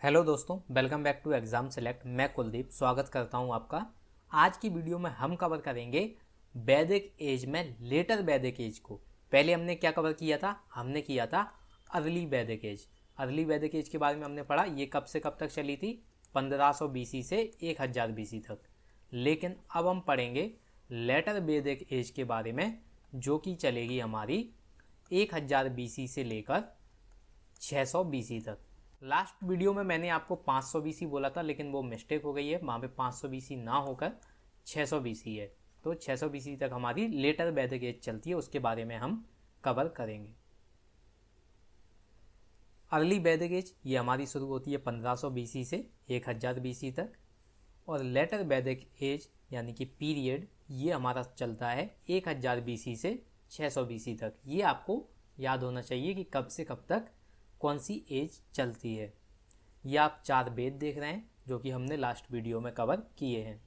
Hello दोस्तों, welcome back to exam select. मैं कुलदीप स्वागत करता हूं आपका। आज की वीडियो में हम कवर करेंगे वैदिक एज में लेटर वैदिक एज को। पहले हमने क्या कवर किया था? हमने किया था अर्ली वैदिक एज। अर्ली वैदिक एज के बारे में हमने पढ़ा, ये कब से कब तक चली थी? 1500 बीसी से 1000 बीसी तक। लेकिन अब हम पढ़ेंगे लेटर वैदिक एज के बारे में, जो कि चलेगी हमारी 1000 बीसी से लेकर 600 बीसी तक। लास्ट वीडियो में मैंने आपको 500 बीसी बोला था, लेकिन वो मिस्टेक हो गई है। वहाँ पे 500 बीसी ना होकर 600 बीसी है। तो 600 बीसी तक हमारी लेटर वैदिक एज चलती है, उसके बारे में हम कवर करेंगे। अर्ली वैदिक एज ये हमारी शुरू होती है 1500 बीसी से 1000 बीसी तक, और लेटर वैदिक एज यानी कि पीरियड ये हमारा चलता है 1000 बीसी से 600 बीसी तक। ये आपको याद होना चाहिए कि कब से कब तक कौन सी एज चलती है। ये आप 4 वेद देख रहे हैं, जो कि हमने लास्ट वीडियो में कवर किए हैं।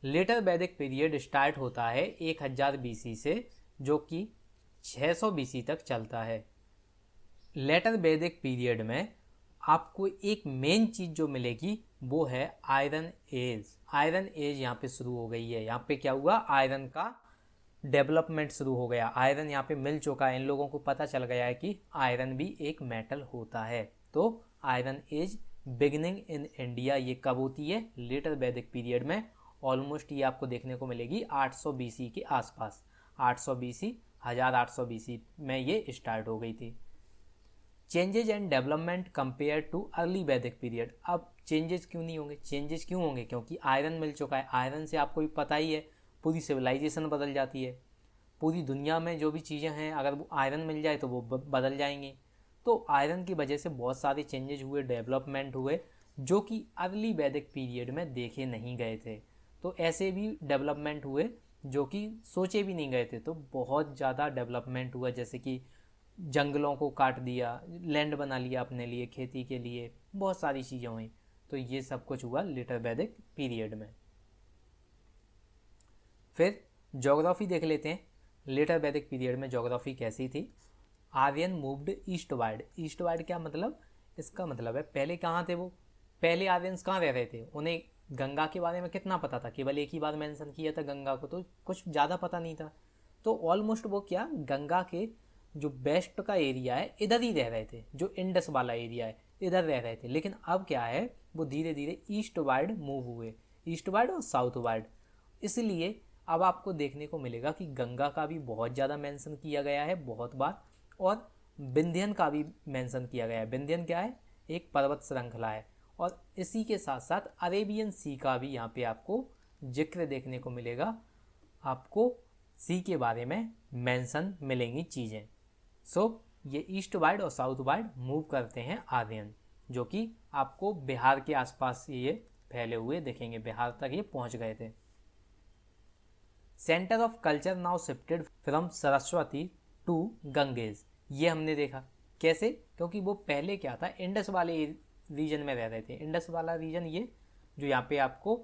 लेटर वैदिक पीरियड स्टार्ट होता है 1000 बीसी से, जो कि 600 बीसी तक चलता है। लेटर वैदिक पीरियड में आपको एक मेन चीज़ जो मिलेगी वो है आयरन एज। आयरन एज यहाँ पे शुरू हो गई है। यहाँ पे क्या हुआ? आयरन का डेवलपमेंट शुरू हो गया। आयरन यहाँ पे मिल चुका है, इन लोगों को पता चल गया है कि आयरन भी एक मेटल होता है। तो iron age beginning in India ये कब होती है? लेटर वैदिक पीरियड में। ऑलमोस्ट ये आपको देखने को मिलेगी 800 बीसी के आसपास। 800 बीसी 1800 बीसी में ये स्टार्ट हो गई थी। Changes and development compare too early वैदिक पीरियड। अब चेंजेस क्यों नहीं होंगे? चेंजेस क्यों होंगे? क्योंकि आयरन मिल चुका है। आयरन से आपको भी पता ही है पूरी सिविलाइजेशन बदल जाती है। पूरी दुनिया में जो भी चीज़ें हैं, अगर वो आयरन मिल जाए तो वो बदल जाएंगी। तो आयरन की वजह से बहुत सारे चेंजेज हुए, डेवलपमेंट हुए, जो कि अर्ली वैदिक पीरियड में देखे नहीं गए थे। तो ऐसे भी डेवलपमेंट हुए जो कि सोचे भी नहीं गए थे। तो बहुत ज़्यादा डेवलपमेंट हुआ, जैसे कि जंगलों को काट दिया, लैंड बना लिया अपने लिए, खेती के लिए, बहुत सारी चीज़ें हुई। तो ये सब कुछ हुआ लेटर वैदिक पीरियड में। फिर ज्योग्राफी देख लेते हैं। लेटर वैदिक पीरियड में ज्योग्राफी कैसी थी? Aryan moved eastward. ईस्टवर्ड क्या मतलब? इसका मतलब है पहले कहाँ थे वो? पहले आर्यंस कहाँ रह रहे थे? उन्हें गंगा के बारे में कितना पता था? केवल एक ही बार मेंशन किया था गंगा को, तो कुछ ज़्यादा पता नहीं था। तो ऑलमोस्ट वो क्या, गंगा के जो वेस्ट का एरिया है इधर ही रह रहे थे, जो इंडस वाला एरिया है इधर रह रहे थे। लेकिन अब क्या है, वो धीरे धीरे ईस्टवर्ड मूव हुए, ईस्टवर्ड और साउथवर्ड। इसलिए अब आपको देखने को मिलेगा कि गंगा का भी बहुत ज़्यादा मेंशन किया गया है, बहुत बार, और विंध्यन का भी मेंशन किया गया है। विंध्यन क्या है? एक पर्वत श्रृंखला है। और इसी के साथ साथ अरेबियन सी का भी यहाँ पे आपको जिक्र देखने को मिलेगा। आपको सी के बारे में मेंशन मिलेंगी चीज़ें। सो ये ईस्ट वाइड और साउथ वाइड मूव करते हैं आर्यन, जो कि आपको बिहार के आसपास ये फैले हुए दिखेंगे। बिहार तक ये पहुँच गए थे। Centre of culture now shifted from Saraswati to Ganges. ये हमने देखा कैसे? क्योंकि वो पहले क्या था, इंडस वाले रीजन में रह रहे थे। इंडस वाला रीजन ये जो यहाँ पे आपको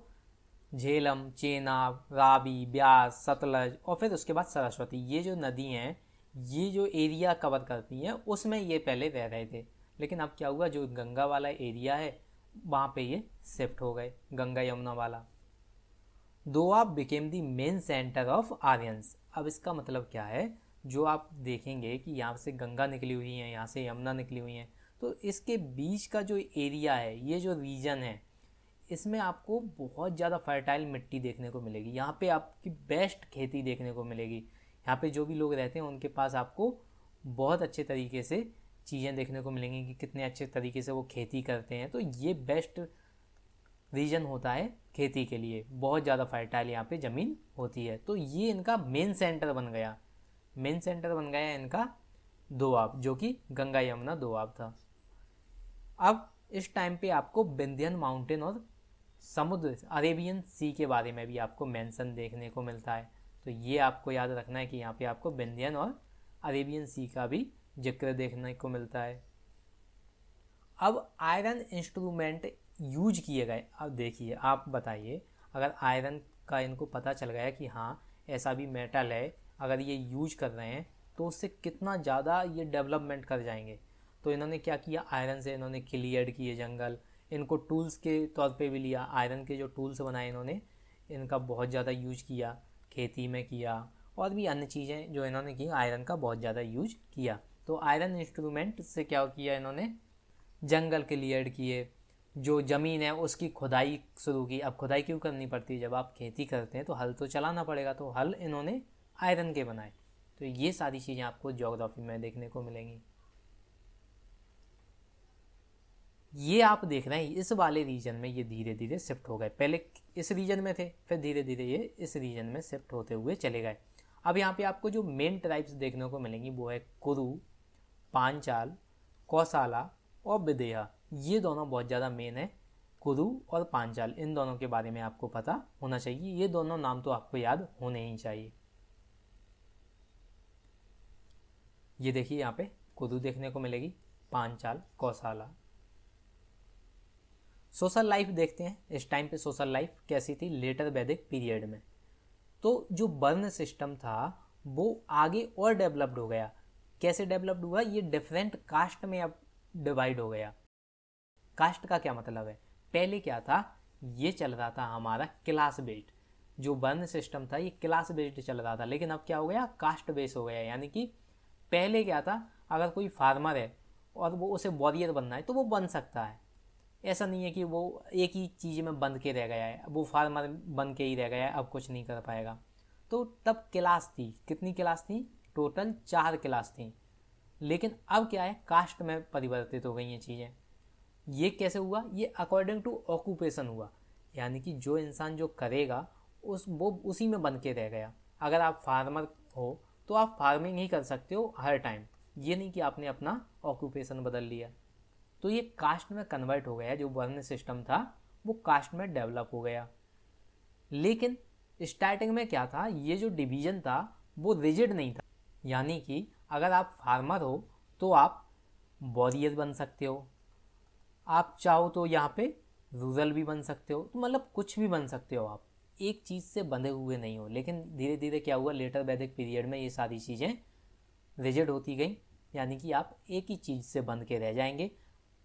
झेलम, चेनाब, रावी, ब्यास, सतलज और फिर उसके बाद सरस्वती, ये जो नदी हैं, ये जो एरिया कवर करती हैं, उसमें ये पहले रह रहे थे। लेकिन अब क्या हुआ, जो गंगा वाला एरिया है वहाँ पे ये शिफ्ट हो गए, गंगा यमुना वाला। Doab became the main centre of Aryans. अब इसका मतलब क्या है? जो आप देखेंगे कि यहाँ से गंगा निकली हुई है, यहाँ से यमुना निकली हुई है, तो इसके बीच का जो एरिया है, ये जो रीजन है, इसमें आपको बहुत ज़्यादा फर्टाइल मिट्टी देखने को मिलेगी। यहाँ पे आपकी बेस्ट खेती देखने को मिलेगी। यहाँ पे जो भी लोग रहते हैं उनके पास आपको बहुत अच्छे तरीके से चीज़ें देखने को मिलेंगी कि कितने अच्छे तरीके से वो खेती करते हैं। तो ये बेस्ट रीजन होता है खेती के लिए, बहुत ज़्यादा फर्टाइल यहाँ पे ज़मीन होती है। तो ये इनका मेन सेंटर बन गया। मेन सेंटर बन गया इनका दोआब, जो कि गंगा यमुना दोआब था। अब इस टाइम पे आपको विंध्यन माउंटेन और समुद्र अरेबियन सी के बारे में भी आपको मेंशन देखने को मिलता है। तो ये आपको याद रखना है कि यहाँ पे आपको विंध्यन और अरेबियन सी का भी जिक्र देखने को मिलता है। अब आयरन इंस्ट्रूमेंट यूज किए गए। अब देखिए, आप बताइए, अगर आयरन का इनको पता चल गया कि हाँ ऐसा भी मेटल है, अगर ये यूज कर रहे हैं तो उससे कितना ज़्यादा ये डेवलपमेंट कर जाएंगे। तो इन्होंने क्या किया, आयरन से इन्होंने क्लियर किए जंगल, इनको टूल्स के तौर पे भी लिया। आयरन के जो टूल्स बनाए इन्होंने, इनका बहुत ज़्यादा यूज किया, खेती में किया, और भी अन्य चीज़ें जो इन्होंने की, आयरन का बहुत ज़्यादा यूज किया। तो आयरन इंस्ट्रूमेंट से क्या किया इन्होंने, जंगल क्लियर किए, जो ज़मीन है उसकी खुदाई शुरू की। अब खुदाई क्यों करनी पड़ती है, जब आप खेती करते हैं तो हल तो चलाना पड़ेगा, तो हल इन्होंने आयरन के बनाए। तो ये सारी चीज़ें आपको ज्योग्राफी में देखने को मिलेंगी। ये आप देख रहे हैं इस वाले रीजन में ये धीरे धीरे शिफ्ट हो गए। पहले इस रीजन में थे, फिर धीरे धीरे ये इस रीजन में शिफ्ट होते हुए चले गए। अब यहाँ पे आपको जो मेन ट्राइब्स देखने को मिलेंगी वो है कुरु, पांचाल, कौसाला और विदेहा। ये दोनों बहुत ज़्यादा मेन है, कुरु और पांचाल, इन दोनों के बारे में आपको पता होना चाहिए। ये दोनों नाम तो आपको याद होने ही चाहिए। ये देखिए यहाँ पे कुरु देखने को मिलेगी, पांचाल, कौसाला। सोशल लाइफ देखते हैं, इस टाइम पे सोशल लाइफ कैसी थी लेटर वैदिक पीरियड में। तो जो वर्ण सिस्टम था वो आगे और डेवलप्ड हो गया। कैसे डेवलप्ड हुआ, ये डिफरेंट कास्ट में अब डिवाइड हो गया। कास्ट का क्या मतलब है, पहले क्या था, ये चल रहा था हमारा क्लास बेस्ड, जो वर्ण सिस्टम था ये क्लास बेस्ड चल रहा था, लेकिन अब क्या हो गया, कास्ट बेस्ड हो गया। यानी कि पहले क्या था, अगर कोई फार्मर है और वो उसे वॉरियर बनना है तो वो बन सकता है। ऐसा नहीं है कि वो एक ही चीज़ में बंध के रह गया है, वो फार्मर बन के ही रह गया है, अब कुछ नहीं कर पाएगा। तो तब क्लास थी, कितनी क्लास थी, टोटल 4 क्लास थी। लेकिन अब क्या है, कास्ट में परिवर्तित हो गई ये चीज़ें। ये कैसे हुआ, ये अकॉर्डिंग टू ऑक्यूपेशन हुआ। यानी कि जो इंसान जो करेगा वो उसी में बन के रह गया। अगर आप फार्मर हो तो आप फार्मिंग ही कर सकते हो हर टाइम, ये नहीं कि आपने अपना ऑक्यूपेशन बदल लिया। तो ये कास्ट में कन्वर्ट हो गया, जो वर्ण सिस्टम था वो कास्ट में डेवलप हो गया। लेकिन स्टार्टिंग में क्या था, ये जो डिवीज़न था वो रिजिड नहीं था। यानी कि अगर आप फार्मर हो तो आप वॉरियर बन सकते हो, आप चाहो तो यहाँ पे रूरल भी बन सकते हो, तो मतलब कुछ भी बन सकते हो, आप एक चीज़ से बंधे हुए नहीं हो। लेकिन धीरे धीरे क्या हुआ, लेटर वैदिक पीरियड में ये सारी चीज़ें रिजिड होती गई। यानी कि आप एक ही चीज़ से बंध के रह जाएंगे।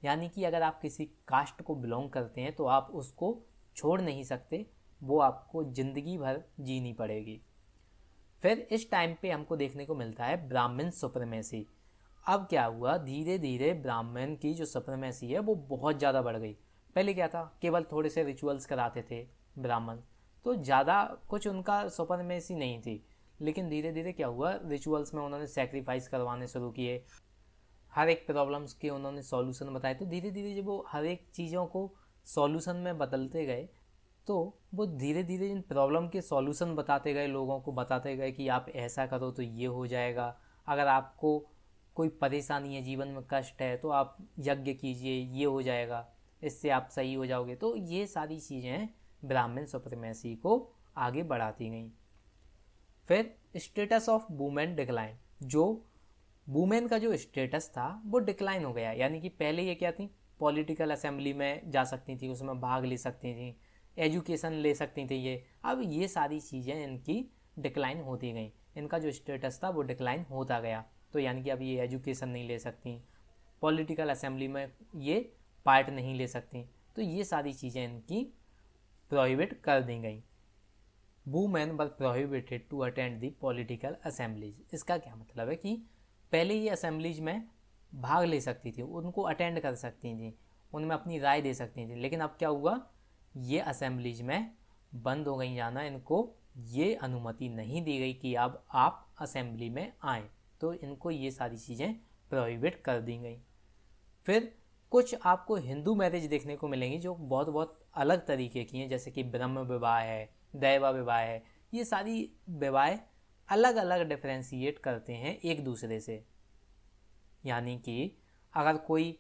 यानी कि अगर आप किसी कास्ट को बिलोंग करते हैं तो आप उसको छोड़ नहीं सकते, वो आपको ज़िंदगी भर जीनी पड़ेगी। फिर इस टाइम पे हमको देखने को मिलता है ब्राह्मण सुप्रीमेसी। अब क्या हुआ, धीरे धीरे ब्राह्मण की जो सुप्रीमेसी है वो बहुत ज़्यादा बढ़ गई। पहले क्या था, केवल थोड़े से रिचुअल्स कराते थे ब्राह्मण, तो ज़्यादा कुछ उनका सुप्रीमेसी नहीं थी। लेकिन धीरे धीरे क्या हुआ, रिचुअल्स में उन्होंने सेक्रीफाइस करवाने शुरू किए, हर एक प्रॉब्लम्स के उन्होंने सॉल्यूशन बताए। तो धीरे धीरे जब वो हर एक चीज़ों को सॉल्यूशन में बदलते गए, तो वो धीरे धीरे इन प्रॉब्लम के सॉल्यूशन बताते गए, लोगों को बताते गए कि आप ऐसा करो तो ये हो जाएगा। अगर आपको कोई परेशानी है, जीवन में कष्ट है, तो आप यज्ञ कीजिए, ये हो जाएगा, इससे आप सही हो जाओगे। तो ये सारी चीज़ें ब्राह्मण सुप्रीमेसी को आगे बढ़ाती गई। फिर स्टेटस ऑफ वुमेन डिक्लाइन, जो वुमेन का जो स्टेटस था वो डिक्लाइन हो गया। यानी कि पहले ये क्या थी, पॉलिटिकल असेंबली में जा सकती थी, उसमें भाग ले सकती थी, एजुकेशन ले सकती थी ये। अब ये सारी चीज़ें इनकी डिक्लाइन होती गई, इनका जो स्टेटस था वो डिक्लाइन होता गया। तो यानी कि अब ये एजुकेशन नहीं ले सकती, पॉलिटिकल असेंबली में ये पार्ट नहीं ले सकती, तो ये सारी चीज़ें इनकी प्रोहिबिट कर दी गई। Women were prohibited to attend the political assemblies. इसका क्या मतलब है कि पहले ये असेंबलीज में भाग ले सकती थी, उनको अटेंड कर सकती थी, उनमें अपनी राय दे सकती थी। लेकिन अब क्या हुआ, ये असेंबलीज में बंद हो गई जाना, इनको ये अनुमति नहीं दी गई कि अब आप असेंबली में आएँ। तो इनको ये सारी चीज़ें प्रोहिबिट कर दी गई। फिर कुछ आपको हिंदू मैरिज देखने को मिलेंगी जो बहुत बहुत अलग तरीके की हैं, जैसे कि ब्रह्म विवाह है, दैवा विवाह है। ये सारी विवाह अलग अलग डिफ्रेंशिएट करते हैं एक दूसरे से। यानी कि अगर कोई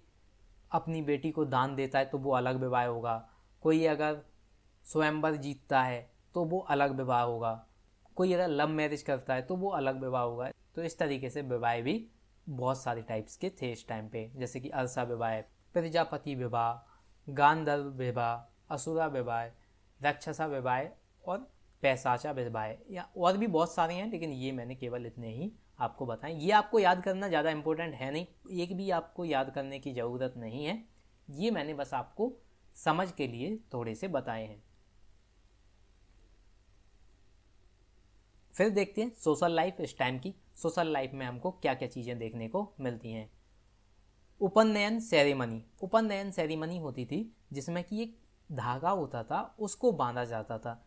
अपनी बेटी को दान देता है तो वो अलग विवाह होगा, कोई अगर स्वयंवर जीतता है तो वो अलग विवाह होगा, कोई अगर लव मैरिज करता है तो वो अलग विवाह होगा। तो इस तरीके से विवाह भी बहुत सारे टाइप्स के थे इस टाइम पे, जैसे कि अरसा विवाह, प्रजापति विवाह, गांधर्व विवाह, असुरा विवाह, राक्षसा विवाह और पैशाचा विवाह, या और भी बहुत सारे हैं, लेकिन ये मैंने केवल इतने ही आपको बताएं। ये आपको याद करना ज़्यादा इम्पोर्टेंट है नहीं, एक भी आपको याद करने की ज़रूरत नहीं है, ये मैंने बस आपको समझ के लिए थोड़े से बताए हैं। फिर देखते हैं सोशल लाइफ इस टाइम की। सोशल लाइफ में हमको क्या क्या चीज़ें देखने को मिलती हैं। उपनयन सेरेमनी, उपनयन सेरेमनी होती थी जिसमें कि एक धागा होता था, उसको बांधा जाता था।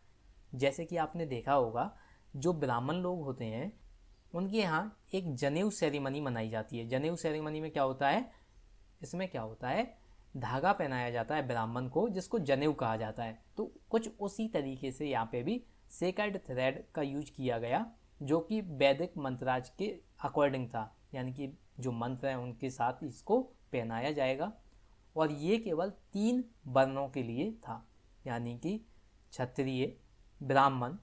जैसे कि आपने देखा होगा जो ब्राह्मण लोग होते हैं उनके यहाँ एक जनेऊ सेरेमनी मनाई जाती है। जनेऊ सेरेमनी में क्या होता है, इसमें क्या होता है, धागा पहनाया जाता है ब्राह्मण को जिसको जनेऊ कहा जाता है। तो कुछ उसी तरीके से यहाँ पे भी सेक्रेड थ्रेड का यूज किया गया जो कि वैदिक मंत्राज के अकॉर्डिंग था, यानी कि जो मंत्र हैं उनके साथ इसको पहनाया जाएगा। और ये केवल 3 वर्णों के लिए था, यानी कि क्षत्रिय, ब्राह्मण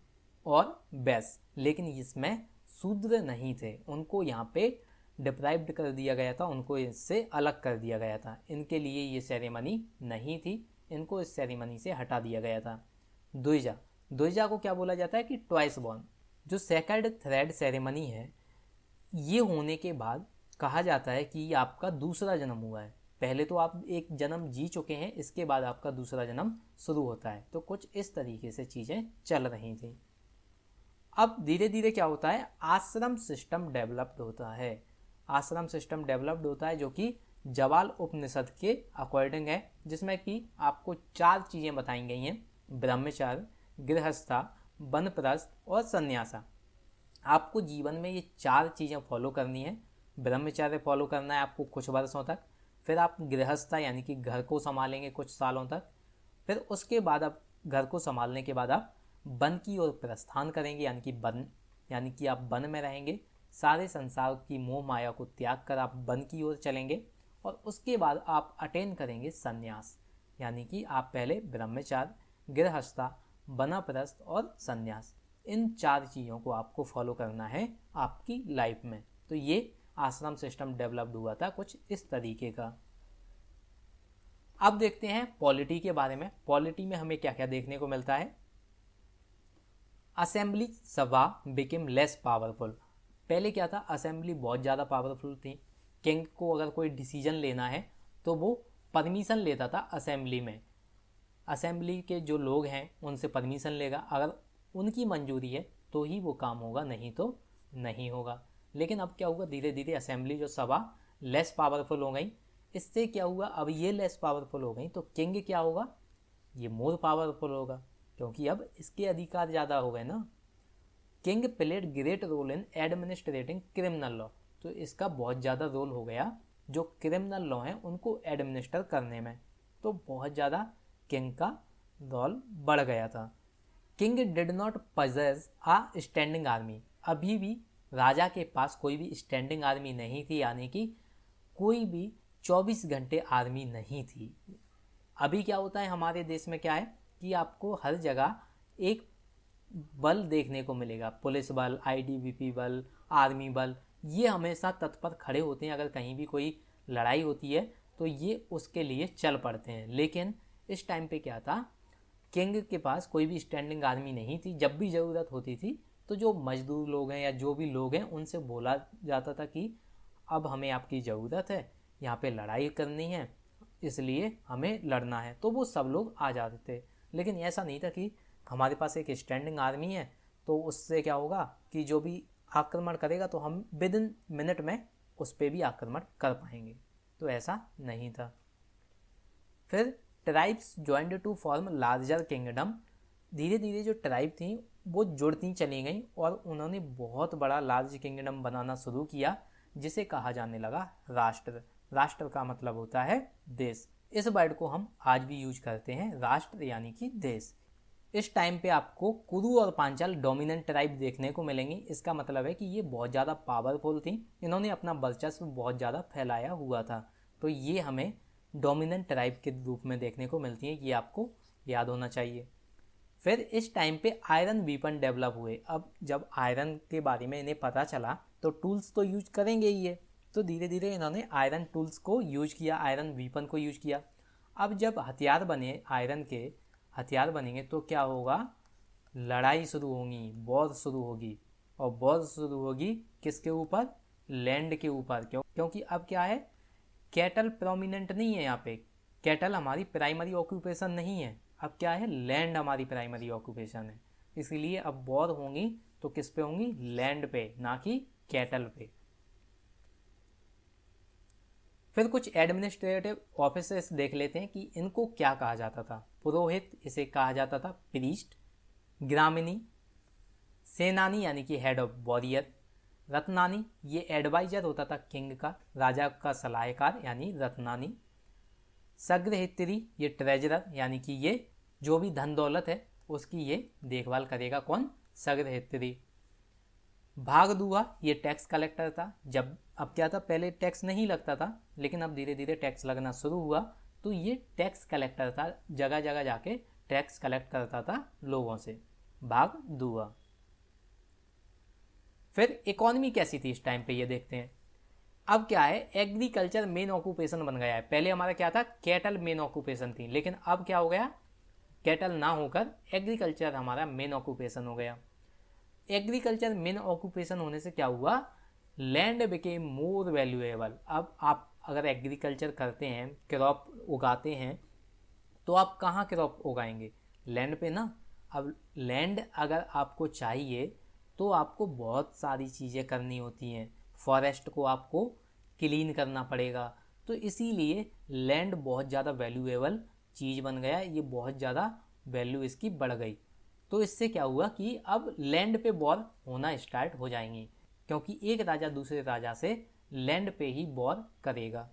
और वैश्य। लेकिन इसमें शूद्र नहीं थे, उनको यहाँ पे डिप्राइव्ड कर दिया गया था, उनको इससे अलग कर दिया गया था। इनके लिए ये सेरेमनी नहीं थी, इनको इस सेरेमनी से हटा दिया गया था। द्विजा, द्विजा को क्या बोला जाता है कि ट्वाइस बॉर्न। जो सेकंड थ्रेड सेरेमनी है, ये होने के बाद कहा जाता है कि आपका दूसरा जन्म हुआ है। पहले तो आप एक जन्म जी चुके हैं, इसके बाद आपका दूसरा जन्म शुरू होता है। तो कुछ इस तरीके से चीज़ें चल रही थी। अब धीरे धीरे क्या होता है, आश्रम सिस्टम डेवलप्ड होता है। आश्रम सिस्टम डेवलप्ड होता है जो कि जवाल उपनिषद के अकॉर्डिंग है, जिसमें कि आपको 4 चीज़ें बताई गई हैं, ब्रह्मचर्य, गृहस्था, वानप्रस्थ और संन्यासा। आपको जीवन में ये 4 चीज़ें फॉलो करनी है। ब्रह्मचर्य फॉलो करना है आपको कुछ वर्षों तक, फिर आप गृहस्था यानी कि घर को संभालेंगे कुछ सालों तक, फिर उसके बाद आप घर को संभालने के बाद आप वन की ओर प्रस्थान करेंगे, यानी कि आप वन में रहेंगे। सारे संसार की मोह माया को त्याग कर आप वन की ओर चलेंगे और उसके बाद आप अटेन करेंगे संन्यास, यानी कि आप पहले ब्रह्मचार्य, गृहस्था, वानप्रस्थ और संन्यास, इन 4 चीज़ों को आपको फॉलो करना है आपकी लाइफ में। तो ये आश्रम सिस्टम डेवलप्ड हुआ था कुछ इस तरीके का। अब देखते हैं पॉलिटी के बारे में। पॉलिटी में हमें क्या क्या देखने को मिलता है। असेंबली सभा बिकेम लेस पावरफुल। पहले क्या था, असेंबली बहुत ज़्यादा पावरफुल थी। किंग को अगर कोई डिसीजन लेना है तो वो परमिशन लेता था असेंबली में। असेंबली के जो लोग हैं उनसे परमिशन लेगा, अगर उनकी मंजूरी है तो ही वो काम होगा, नहीं तो नहीं होगा। लेकिन अब क्या हुआ, धीरे धीरे असेंबली जो सभा लेस पावरफुल हो गई। इससे क्या हुआ, अब ये लेस पावरफुल हो गई तो किंग क्या होगा, ये मोर पावरफुल होगा, क्योंकि अब इसके अधिकार ज़्यादा हो गए ना। King played great role in administrating criminal law. तो इसका बहुत ज़्यादा रोल हो गया जो क्रिमिनल लॉ हैं उनको एडमिनिस्टर करने में, तो बहुत ज़्यादा किंग का रोल बढ़ गया था। King did not possess a standing army. अभी भी राजा के पास कोई भी स्टैंडिंग आर्मी नहीं थी, यानी कि कोई भी 24 घंटे आर्मी नहीं थी। अभी क्या होता है हमारे देश में, क्या है कि आपको हर जगह एक बल देखने को मिलेगा, पुलिस बल, आईटीबीपी बल, आर्मी बल, ये हमेशा तत्पर खड़े होते हैं। अगर कहीं भी कोई लड़ाई होती है तो ये उसके लिए चल पड़ते हैं। लेकिन इस टाइम पे क्या था, किंग के पास कोई भी स्टैंडिंग आर्मी नहीं थी। जब भी ज़रूरत होती थी तो जो मजदूर लोग हैं या जो भी लोग हैं उनसे बोला जाता था कि अब हमें आपकी ज़रूरत है, यहाँ पे लड़ाई करनी है, इसलिए हमें लड़ना है, तो वो सब लोग आ जाते थे। लेकिन ऐसा नहीं था कि हमारे पास एक स्टैंडिंग आर्मी है तो उससे क्या होगा कि जो भी आक्रमण करेगा तो हम विद इन मिनट में उस पर भी आक्रमण कर पाएंगे, तो ऐसा नहीं था। फिर tribes joined to form larger kingdom. धीरे धीरे जो ट्राइब थी वो जुड़ती चली गई और उन्होंने बहुत बड़ा लार्ज किंगडम बनाना शुरू किया, जिसे कहा जाने लगा राष्ट्र। राष्ट्र का मतलब होता है देश। इस वर्ड को हम आज भी यूज करते हैं, राष्ट्र यानी कि देश। इस टाइम पे आपको कुरु और पांचाल डोमिनेंट ट्राइब देखने को मिलेंगी। इसका मतलब है कि ये बहुत ज़्यादा पावरफुल थी, इन्होंने अपना वर्चस्व बहुत ज़्यादा फैलाया हुआ था, तो ये हमें डोमिनेंट ट्राइब के रूप में देखने को मिलती है, ये आपको याद होना चाहिए। फिर इस टाइम पे आयरन वीपन डेवलप हुए। अब जब आयरन के बारे में इन्हें पता चला तो टूल्स तो यूज करेंगे ही ये, तो धीरे धीरे इन्होंने आयरन टूल्स को यूज किया, आयरन वीपन को यूज किया। अब जब हथियार बने, आयरन के हथियार बनेंगे तो क्या होगा, लड़ाई शुरू होगी, वॉर शुरू होगी, और वॉर शुरू होगी किसके ऊपर? लैंड के ऊपर। क्योंकि अब क्या है, कैटल प्रोमिनेंट नहीं है यहाँ पे, कैटल हमारी प्राइमरी ऑक्यूपेशन नहीं है, अब क्या है, लैंड हमारी प्राइमरी ऑक्यूपेशन है। इसीलिए अब वॉर होंगी तो किस पे होंगी? लैंड पे, ना कि कैटल पे। फिर कुछ एडमिनिस्ट्रेटिव ऑफिसर्स देख लेते हैं कि इनको क्या कहा जाता था। पुरोहित इसे कहा जाता था प्रीस्ट, ग्रामिनी सेनानी यानी कि हेड ऑफ वॉरियर, रत्नानी ये एडवाइजर होता था किंग का, राजा का सलाहकार यानी रत्नानी, सग्रहित्री ये ट्रेजरर यानी कि ये जो भी धन दौलत है उसकी ये देखभाल करेगा, कौन? सग्रहित्री। भागदुआ ये टैक्स कलेक्टर था। जब अब क्या था, पहले टैक्स नहीं लगता था लेकिन अब धीरे धीरे टैक्स लगना शुरू हुआ, तो ये टैक्स कलेक्टर था, जगह जगह जाके टैक्स कलेक्ट करता था लोगों से, भागदुआ। फिर इकोनॉमी कैसी थी इस टाइम पे ये देखते हैं। अब क्या है, एग्रीकल्चर मेन ऑक्यूपेशन बन गया है। पहले हमारा क्या था, कैटल मेन ऑक्यूपेशन थी, लेकिन अब क्या हो गया, कैटल ना होकर एग्रीकल्चर हमारा मेन ऑक्यूपेशन हो गया। एग्रीकल्चर मेन ऑक्यूपेशन होने से क्या हुआ, लैंड बिकेम मोर वैल्यूएबल। अब आप अगर एग्रीकल्चर करते हैं, क्रॉप उगाते हैं, तो आप कहाँ क्रॉप उगाएंगे? लैंड पे ना। अब लैंड अगर आपको चाहिए तो आपको बहुत सारी चीज़ें करनी होती हैं, फॉरेस्ट को आपको क्लीन करना पड़ेगा, तो इसीलिए लैंड बहुत ज़्यादा वैल्यूएबल चीज़ बन गया, ये बहुत ज़्यादा वैल्यू इसकी बढ़ गई। तो इससे क्या हुआ कि अब लैंड पे वॉर होना स्टार्ट हो जाएंगी, क्योंकि एक राजा दूसरे राजा से लैंड पे ही वॉर करेगा।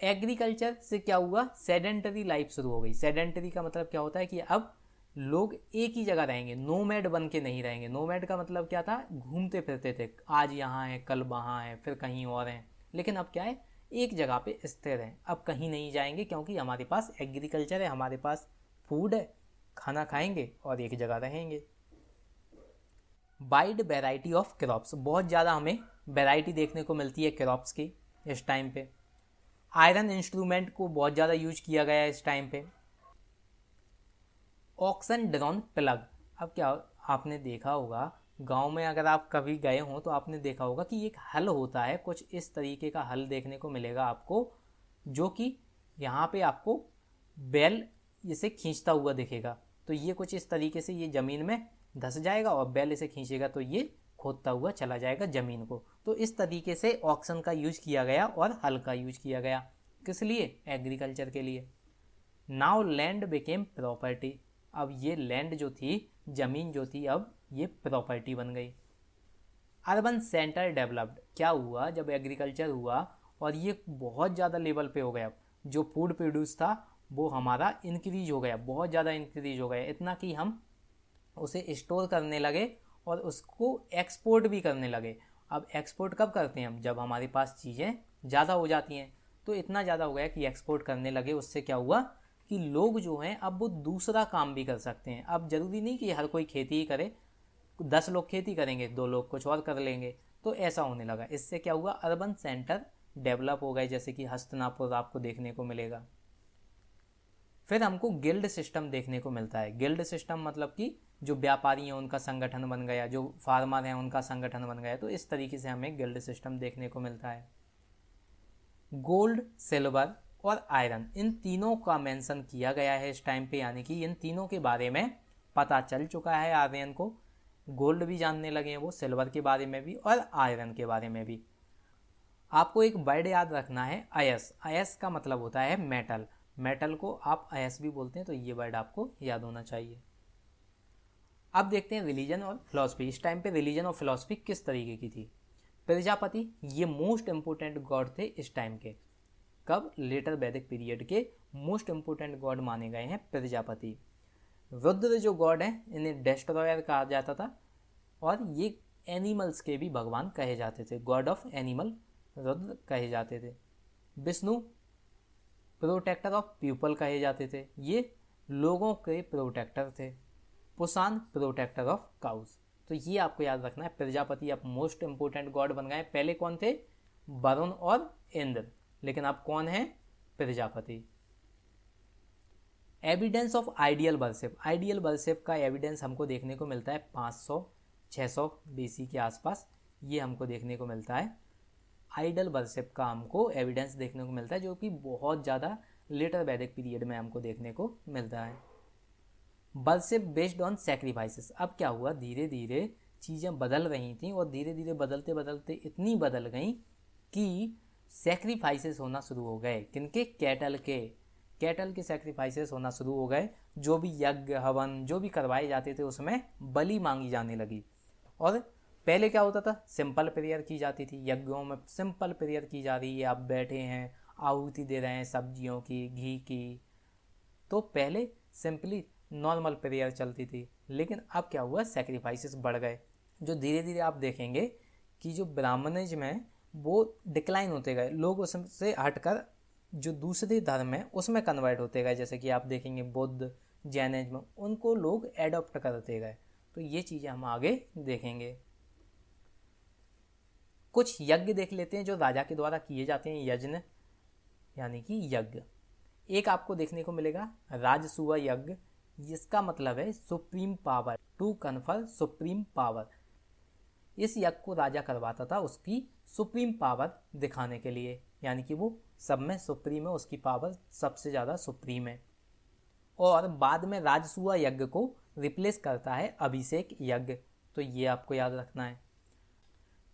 एग्रीकल्चर से क्या हुआ, सेडेंटरी लाइफ शुरू हो गई। सेडेंटरी का मतलब क्या होता है कि अब लोग एक ही जगह रहेंगे, नोमैड बन के नहीं रहेंगे। नोमैड का मतलब क्या था, घूमते फिरते थे, आज यहाँ है कल वहाँ है फिर कहीं और हैं, लेकिन अब क्या है, एक जगह पे स्थिर हैं, अब कहीं नहीं जाएंगे, क्योंकि हमारे पास एग्रीकल्चर है, हमारे पास फूड है, खाना खाएंगे और एक जगह रहेंगे। वाइड वेराइटी ऑफ क्रॉप्स, बहुत ज़्यादा हमें वेराइटी देखने को मिलती है क्रॉप्स की इस टाइम पे। आयरन इंस्ट्रूमेंट को बहुत ज़्यादा यूज किया गया है इस टाइम पे। ऑक्सन ड्रॉन प्लग, अब क्या आपने देखा होगा गांव में, अगर आप कभी गए हों तो आपने देखा होगा कि एक हल होता है, कुछ इस तरीके का हल देखने को मिलेगा आपको, जो कि यहाँ पे आपको बैल इसे खींचता हुआ दिखेगा। तो ये कुछ इस तरीके से ये ज़मीन में धंस जाएगा और बैल इसे खींचेगा तो ये खोदता हुआ चला जाएगा ज़मीन को। तो इस तरीके से ऑक्सन का यूज किया गया और हल का यूज किया गया, किस लिए? एग्रीकल्चर के लिए। नाउ लैंड बिकेम प्रॉपर्टी, अब ये लैंड जो थी, ज़मीन जो थी, अब ये प्रॉपर्टी बन गई। अर्बन सेंटर डेवलप्ड, क्या हुआ जब एग्रीकल्चर हुआ और ये बहुत ज़्यादा लेवल पे हो गया, जो फूड प्रोड्यूस था वो हमारा इंक्रीज हो गया, बहुत ज़्यादा इंक्रीज हो गया, इतना कि हम उसे स्टोर करने लगे और उसको एक्सपोर्ट भी करने लगे। अब एक्सपोर्ट कब करते हैं हम, जब हमारे पास चीज़ें ज़्यादा हो जाती हैं। तो इतना ज़्यादा हो गया कि एक्सपोर्ट करने लगे, उससे क्या हुआ कि लोग जो हैं अब वो दूसरा काम भी कर सकते हैं। अब ज़रूरी नहीं कि हर कोई खेती ही करे, 10 लोग खेती करेंगे, 2 लोग कुछ और कर लेंगे, तो ऐसा होने लगा। इससे क्या हुआ, अर्बन सेंटर डेवलप हो गए, जैसे कि हस्तिनापुर आपको देखने को मिलेगा। फिर हमको गिल्ड सिस्टम देखने को मिलता है। गिल्ड सिस्टम मतलब कि जो व्यापारी हैं उनका संगठन बन गया, जो फार्मर हैं उनका संगठन बन गया, तो इस तरीके से हमें गिल्ड सिस्टम देखने को मिलता है। गोल्ड, सिल्वर और आयरन, इन तीनों का मेंशन किया गया है इस टाइम पे, यानी कि इन तीनों के बारे में पता चल चुका है आर्यन को। गोल्ड भी जानने लगे हैं वो, सिल्वर के बारे में भी और आयरन के बारे में भी। आपको एक वर्ड याद रखना है, अयस। अयस का मतलब होता है मेटल, मेटल को आप अयस भी बोलते हैं, तो ये वर्ड आपको याद होना चाहिए। अब देखते हैं रिलीजन और फिलॉसफी। इस टाइम पे रिलीजन और फिलॉसफी किस तरीके की थी। प्रजापति ये मोस्ट इंपोर्टेंट गॉड थे इस टाइम के। कब? लेटर वैदिक पीरियड के मोस्ट इंपोर्टेंट गॉड माने गए हैं प्रजापति। रुद्र जो गॉड हैं इन्हें डेस्ट्रॉयर कहा जाता था, और ये एनिमल्स के भी भगवान कहे जाते थे, गॉड ऑफ एनिमल रुद्र कहे जाते थे। विष्णु प्रोटेक्टर ऑफ पीपल कहे जाते थे, ये लोगों के प्रोटेक्टर थे। Pushan protector of cows. तो ये आपको याद रखना है, प्रजापति अब मोस्ट इंपोर्टेंट गॉड बन गए। पहले कौन थे? वरुण और इंद्र, लेकिन अब कौन है? Prajapati. Evidence of ideal worship, ideal worship का एविडेंस हमको देखने को मिलता है 500-600 BC के आसपास। ये हमको देखने को मिलता है। आइडल वर्शिप का हमको एविडेंस देखने को मिलता है, जो कि बहुत ज़्यादा लेटर वैदिक पीरियड में हमको देखने को मिलता है। Worship based on sacrifices. अब क्या हुआ, धीरे धीरे चीज़ें बदल रही थी और धीरे धीरे बदलते बदलते इतनी बदल गई कि सेक्रीफाइसेस होना शुरू हो गए। किनके? कैटल के सेक्रीफाइसेस होना शुरू हो गए। जो भी यज्ञ हवन जो भी करवाए जाते थे उसमें बलि मांगी जाने लगी। और पहले क्या होता था, सिंपल प्रेयर की जाती थी। यज्ञों में सिंपल प्रेयर की जा रही है, आप बैठे हैं आहुति दे रहे हैं सब्जियों की, घी की। तो पहले सिंपली नॉर्मल प्रेयर चलती थी, लेकिन अब क्या हुआ, सेक्रीफाइसेस बढ़ गए। जो धीरे धीरे आप देखेंगे कि जो ब्राह्मणिज्म है वो डिक्लाइन होते गए, लोग उससे हटकर जो दूसरे धर्म है उसमें कन्वर्ट होते गए। जैसे कि आप देखेंगे बुद्ध जैनिज्म, उनको लोग एडॉप्ट करते गए। तो ये चीज़ें हम आगे देखेंगे। कुछ यज्ञ देख लेते हैं जो राजा के द्वारा किए जाते हैं, यज्ञ यानी कि यज्ञ। एक आपको देखने को मिलेगा राजसूय यज्ञ, जिसका मतलब है supreme power, to confer supreme power. इस यज्ञ को राजा करवाता था उसकी सुप्रीम पावर दिखाने के लिए, यानी कि वो सब में सुप्रीम है, उसकी पावर सबसे ज़्यादा सुप्रीम है। और बाद में राजसूय यज्ञ को रिप्लेस करता है अभिषेक यज्ञ, तो ये आपको याद रखना है।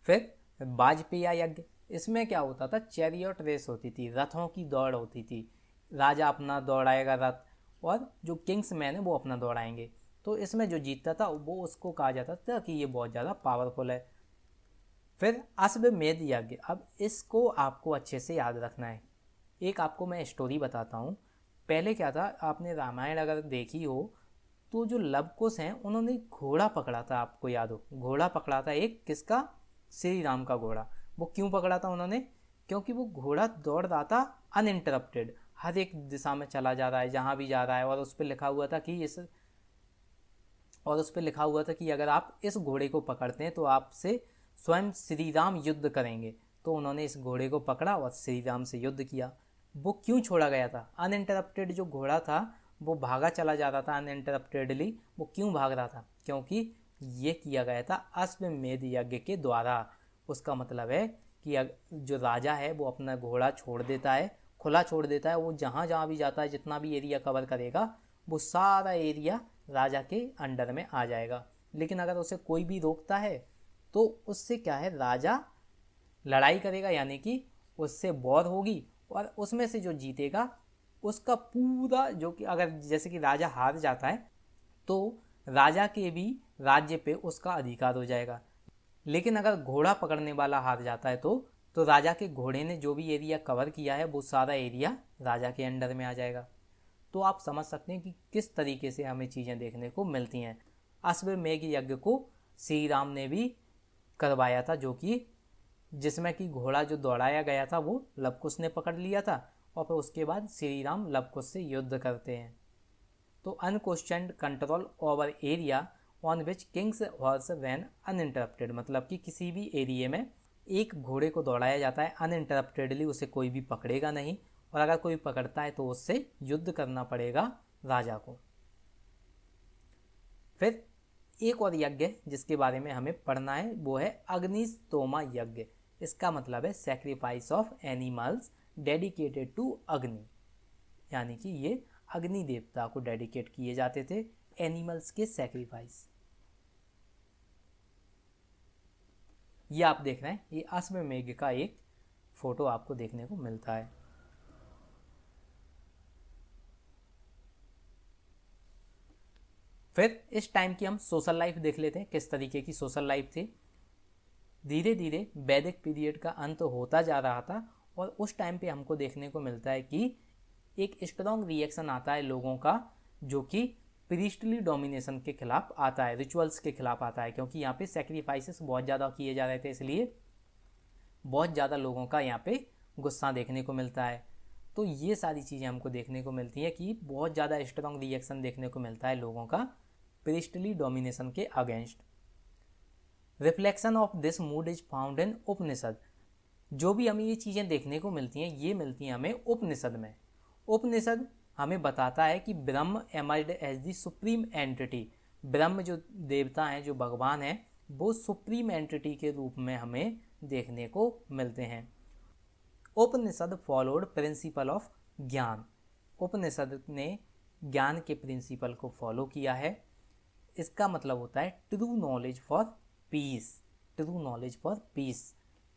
फिर वाजपेयी यज्ञ, इसमें क्या होता था, चैरियट रेस होती थी, रथों की दौड़ होती थी। राजा अपना दौड़ाएगा रथ और जो किंग्स मैन है वो अपना दौड़ाएंगे। तो इसमें जो जीतता था वो उसको कहा जाता था कि ये बहुत ज़्यादा पावरफुल है। फिर अश्वमेध यज्ञ, अब इसको आपको अच्छे से याद रखना है। एक आपको मैं स्टोरी बताता हूँ। पहले क्या था, आपने रामायण अगर देखी हो तो जो लव कुश हैं उन्होंने घोड़ा पकड़ा था, आपको याद हो, घोड़ा पकड़ा था एक, किसका? श्री राम का घोड़ा। वो क्यों पकड़ा था उन्होंने? क्योंकि वो घोड़ा दौड़ रहा था अनइंटरप्टेड, हर एक दिशा में चला जा रहा है जहाँ भी जा रहा है, और उस पर लिखा हुआ था कि अगर आप इस घोड़े को पकड़ते हैं तो आपसे स्वयं श्री राम युद्ध करेंगे। तो उन्होंने इस घोड़े को पकड़ा और श्री राम से युद्ध किया। वो क्यों छोड़ा गया था? अनइंटरप्टेड जो घोड़ा था वो भागा चला जा रहा था अनइंटरप्टेडली। वो क्यों भाग रहा था? क्योंकि ये किया गया था अश्वमेध यज्ञ के द्वारा। उसका मतलब है कि जो राजा है वो अपना घोड़ा छोड़ देता है, खुला छोड़ देता है, वो जहाँ जहाँ भी जाता है, जितना भी एरिया कवर करेगा वो सारा एरिया राजा के अंडर में आ जाएगा। लेकिन अगर उसे कोई भी रोकता है तो उससे क्या है, राजा लड़ाई करेगा, यानी कि उससे वॉर होगी, और उसमें से जो जीतेगा उसका पूरा, जो कि अगर जैसे कि राजा हार जाता है तो राजा के भी राज्य पे उसका अधिकार हो जाएगा। लेकिन अगर घोड़ा पकड़ने वाला हार जाता है तो राजा के घोड़े ने जो भी एरिया कवर किया है वो सारा एरिया राजा के अंडर में आ जाएगा। तो आप समझ सकते हैं कि किस तरीके से हमें चीज़ें देखने को मिलती हैं। अश्वमेध यज्ञ को श्री राम ने भी करवाया था, जो कि जिसमें कि घोड़ा जो दौड़ाया गया था वो लव कुश ने पकड़ लिया था, और फिर उसके बाद श्री राम लव कुश से युद्ध करते हैं। तो unquestioned control over area on which king's horse ran uninterrupted, मतलब कि किसी भी एरिया में एक घोड़े को दौड़ाया जाता है अनइंटरप्टेडली, उसे कोई भी पकड़ेगा नहीं, और अगर कोई पकड़ता है तो उससे युद्ध करना पड़ेगा राजा को। फिर एक और यज्ञ जिसके बारे में हमें पढ़ना है वो है अग्निस्तोमा यज्ञ। इसका मतलब है sacrifice of animals dedicated to Agni, यानी कि ये अग्नि देवता को डेडिकेट किए जाते थे, एनिमल्स के सैक्रिफाइस। ये आप देख रहे हैं, ये अश्वमेध का एक फोटो आपको देखने को मिलता है। फिर इस टाइम की हम सोशल लाइफ देख लेते हैं, किस तरीके की सोशल लाइफ थी। धीरे धीरे वैदिक पीरियड का अंत होता जा रहा था, और उस टाइम पे हमको देखने को मिलता है कि एक स्ट्रॉन्ग रिएक्शन आता है लोगों का, जो कि प्रीस्टली डोमिनेशन के खिलाफ आता है, रिचुअल्स के खिलाफ आता है। क्योंकि यहाँ पे सेक्रीफाइसेस बहुत ज़्यादा किए जा रहे थे, इसलिए बहुत ज़्यादा लोगों का यहाँ पे गुस्सा देखने को मिलता है। तो ये सारी चीज़ें हमको देखने को मिलती हैं कि बहुत ज़्यादा स्ट्रॉन्ग रिएक्शन देखने को मिलता है लोगों का प्रीस्टली डोमिनेशन के against. Reflection of this mood is found in Upanishad. जो भी हमें ये चीज़ें देखने को मिलती हैं ये मिलती हैं हमें उपनिषद में। उपनिषद हमें बताता है कि Brahma emerged as the supreme entity. Brahma जो देवता हैं, जो भगवान हैं, वो सुप्रीम एंटिटी के रूप में हमें देखने को मिलते हैं। उपनिषद फॉलोड प्रिंसिपल ऑफ ज्ञान। उपनिषद ने ज्ञान के प्रिंसिपल को फॉलो किया है। इसका मतलब होता है true knowledge for peace, true knowledge for peace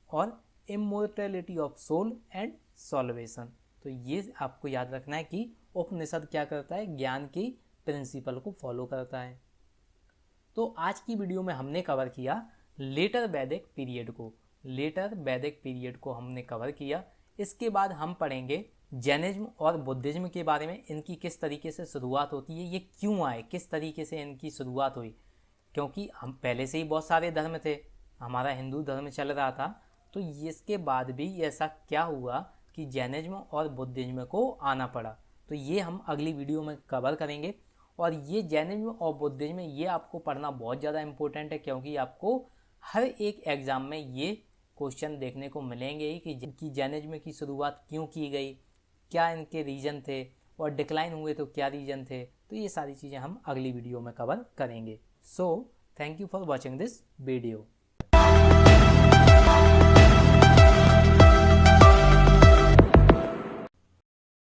और immortality of soul and salvation. तो ये आपको याद रखना है कि उपनिषद क्या करता है, ज्ञान की प्रिंसिपल को फॉलो करता है। तो आज की वीडियो में हमने कवर किया लेटर वैदिक पीरियड को, लेटर वैदिक पीरियड को हमने कवर किया। इसके बाद हम पढ़ेंगे जैनिज्म और बुद्धिज्म के बारे में, इनकी किस तरीके से शुरुआत होती है, ये क्यों आए, किस तरीके से इनकी शुरुआत हुई। क्योंकि हम पहले से ही बहुत सारे धर्म थे, हमारा हिंदू धर्म चल रहा था, तो इसके बाद भी ऐसा क्या हुआ कि जैनिज्म और बुद्धिज्म को आना पड़ा। तो ये हम अगली वीडियो में कवर करेंगे। और ये जैनिज्म और बुद्धिज्म ये आपको पढ़ना बहुत ज़्यादा इम्पोर्टेंट है, क्योंकि आपको हर एक एग्ज़ाम में ये क्वेश्चन देखने को मिलेंगे ही कि जैनिज्म की शुरुआत क्यों की गई, क्या इनके रीजन थे, और डिक्लाइन हुए तो क्या रीजन थे। तो ये सारी चीज़ें हम अगली वीडियो में कवर करेंगे। So thank you for watching this video.